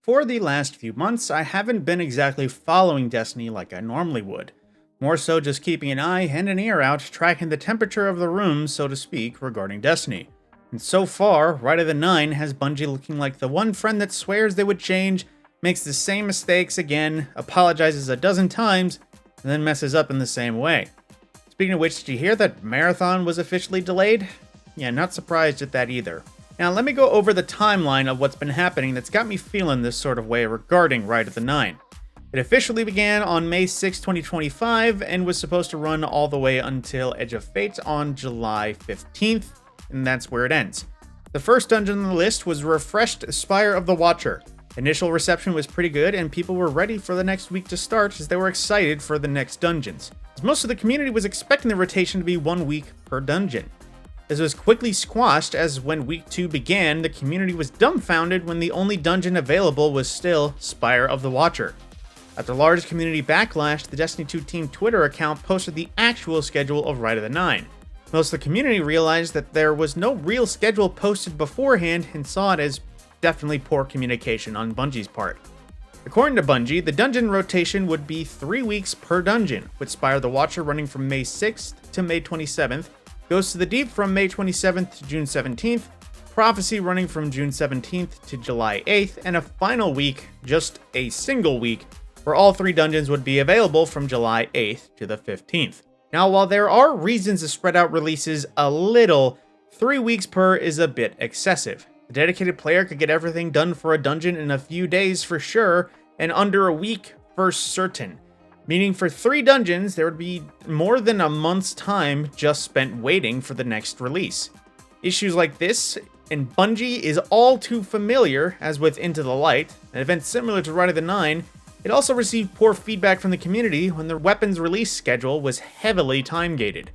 For the last few months, I haven't been exactly following Destiny like I normally would. More so just keeping an eye and an ear out, tracking the temperature of the room, so to speak, regarding Destiny. And so far, Rite of the 9 has Bungie looking like the one friend that swears they would change, makes the same mistakes again, apologizes a dozen times, and then messes up in the same way. Speaking of which, did you hear that Marathon was officially delayed? Yeah, not surprised at that either. Now, let me go over the timeline of what's been happening that's got me feeling this sort of way regarding Rite of the 9. It officially began on May 6, 2025, and was supposed to run all the way until Edge of Fate on July 15th, and that's where it ends. The first dungeon on the list was Refreshed Spire of the Watcher. Initial reception was pretty good, and people were ready for the next week to start as they were excited for the next dungeons. As most of the community was expecting the rotation to be 1 week per dungeon. This was quickly squashed as when week 2 began, the community was dumbfounded when the only dungeon available was still Spire of the Watcher. After large community backlash, the Destiny 2 team Twitter account posted the actual schedule of Rite of the 9. Most of the community realized that there was no real schedule posted beforehand and saw it as definitely poor communication on Bungie's part. According to Bungie, the dungeon rotation would be 3 weeks per dungeon, with Spire of the Watcher running from May 6th to May 27th, Goes to the Deep from May 27th to June 17th, Prophecy running from June 17th to July 8th, and a final week, just a single week, where all 3 dungeons would be available from July 8th to the 15th. Now, while there are reasons to spread out releases a little, 3 weeks per is a bit excessive. A dedicated player could get everything done for a dungeon in a few days for sure, and under a week for certain. Meaning for 3 dungeons, there would be more than a month's time just spent waiting for the next release. Issues like this, and Bungie is all too familiar, as with Into the Light, an event similar to Rite of the 9, it also received poor feedback from the community when the weapons release schedule was heavily time-gated.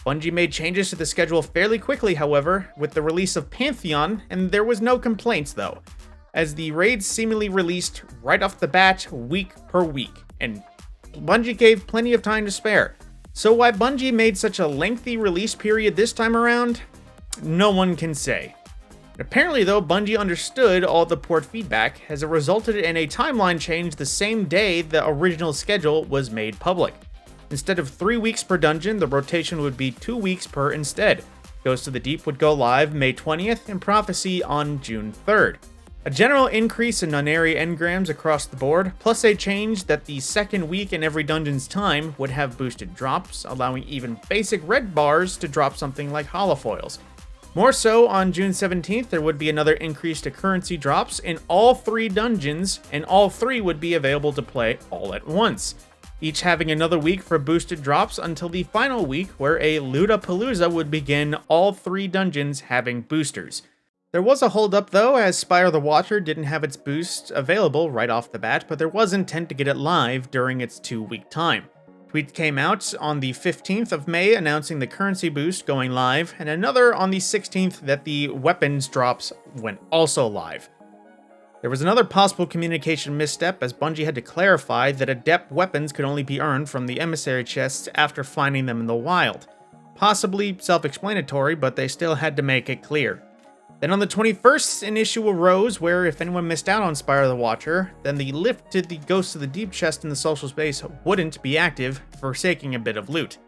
Bungie made changes to the schedule fairly quickly, however, with the release of Pantheon, and there was no complaints though, as the raids seemingly released right off the bat, week per week, and Bungie gave plenty of time to spare. So why Bungie made such a lengthy release period this time around? No one can say. Apparently though, Bungie understood all the poor feedback as it resulted in a timeline change the same day the original schedule was made public. Instead of 3 weeks per dungeon, the rotation would be 2 weeks per instead. Goes to the Deep would go live May 20th and Prophecy on June 3rd. A general increase in non-area engrams across the board, plus a change that the second week in every dungeon's time would have boosted drops, allowing even basic red bars to drop something like holofoils. More so, on June 17th, there would be another increase to currency drops in all 3 dungeons, and all 3 would be available to play all at once, each having another week for boosted drops until the final week where a Lootapalooza would begin, all 3 dungeons having boosters. There was a holdup though, as Spire of the Watcher didn't have its boost available right off the bat, but there was intent to get it live during its 2-week time. Tweet came out on the 15th of May announcing the currency boost going live, and another on the 16th that the weapons drops went also live. There was another possible communication misstep as Bungie had to clarify that adept weapons could only be earned from the emissary chests after finding them in the wild. Possibly self-explanatory, but they still had to make it clear. Then on the 21st, an issue arose where if anyone missed out on Spire of the Watcher, then the lift to the Ghost of the Deep chest in the social space wouldn't be active, forsaking a bit of loot.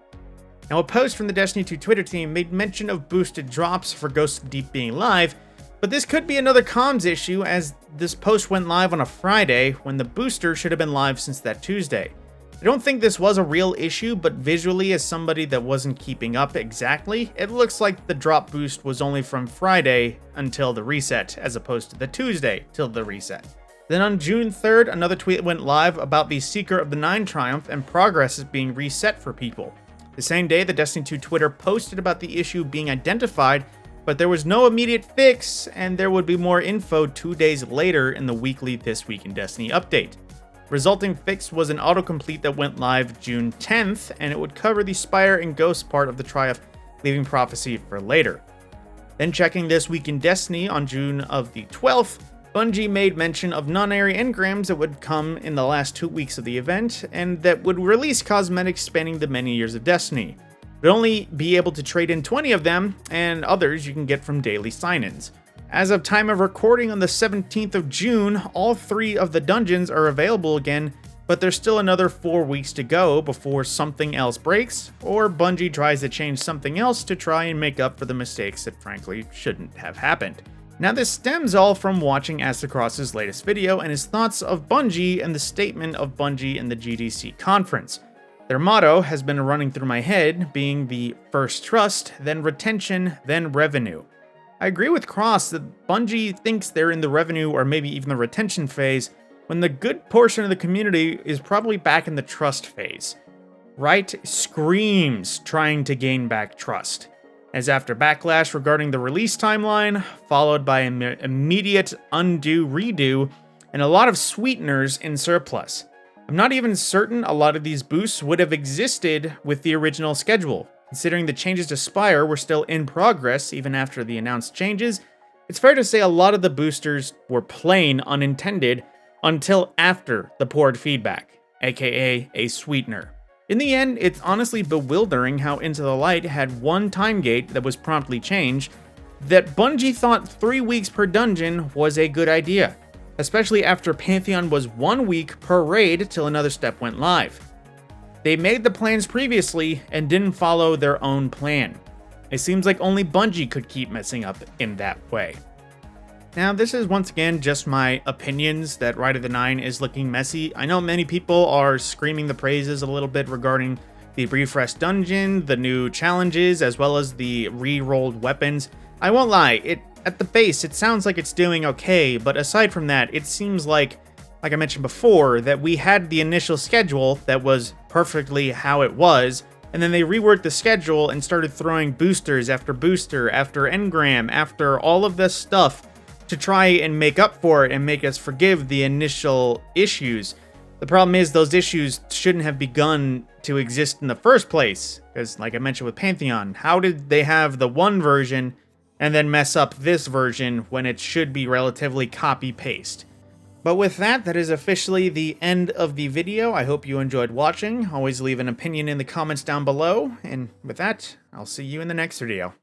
Now, a post from the Destiny 2 Twitter team made mention of boosted drops for Ghost of the Deep being live, but this could be another comms issue as this post went live on a Friday when the booster should have been live since that Tuesday. I don't think this was a real issue, but visually, as somebody that wasn't keeping up exactly, it looks like the drop boost was only from Friday until the reset, as opposed to the Tuesday till the reset. Then on June 3rd, another tweet went live about the Seeker of the Nine Triumph and progress is being reset for people. The same day, the Destiny 2 Twitter posted about the issue being identified, but there was no immediate fix, and there would be more info 2 days later in the weekly This Week in Destiny update. Resulting fix was an autocomplete that went live June 10th, and it would cover the Spire and Ghost part of the Triumph, leaving Prophecy for later. Then checking This Week in Destiny on June of the 12th, Bungie made mention of non-area engrams that would come in the last 2 weeks of the event, and that would release cosmetics spanning the many years of Destiny. You'd only be able to trade in 20 of them, and others you can get from daily sign-ins. As of time of recording on the 17th of June, all 3 of the dungeons are available again, but there's still another 4 weeks to go before something else breaks, or Bungie tries to change something else to try and make up for the mistakes that frankly shouldn't have happened. Now this stems all from watching Astacross's latest video and his thoughts of Bungie and the statement of Bungie in the GDC conference. Their motto has been running through my head, being the first trust, then retention, then revenue. I agree with Cross that Bungie thinks they're in the revenue or maybe even the retention phase, when the good portion of the community is probably back in the trust phase. Rite screams trying to gain back trust, as after backlash regarding the release timeline, followed by an immediate undo redo, and a lot of sweeteners in surplus. I'm not even certain a lot of these boosts would have existed with the original schedule. Considering the changes to Spire were still in progress even after the announced changes, it's fair to say a lot of the boosters were plain unintended until after the poured feedback, aka a sweetener. In the end, it's honestly bewildering how Into the Light had one time gate that was promptly changed, that Bungie thought 3 weeks per dungeon was a good idea, especially after Pantheon was 1 week per raid till another step went live. They made the plans previously and didn't follow their own plan. It seems like only Bungie could keep messing up in that way. Now, this is once again just my opinions that Rite of the Nine is looking messy. I know many people are screaming the praises a little bit regarding the refreshed dungeon, the new challenges, as well as the re-rolled weapons. I won't lie, at the base, it sounds like it's doing okay, but aside from that, it seems like I mentioned before, that we had the initial schedule that was perfectly how it was, and then they reworked the schedule and started throwing boosters after booster, after engram, after all of this stuff to try and make up for it and make us forgive the initial issues. The problem is those issues shouldn't have begun to exist in the first place, because like I mentioned with Pantheon, how did they have the one version and then mess up this version when it should be relatively copy-paste? But with that, that is officially the end of the video. I hope you enjoyed watching. Always leave an opinion in the comments down below. And with that, I'll see you in the next video.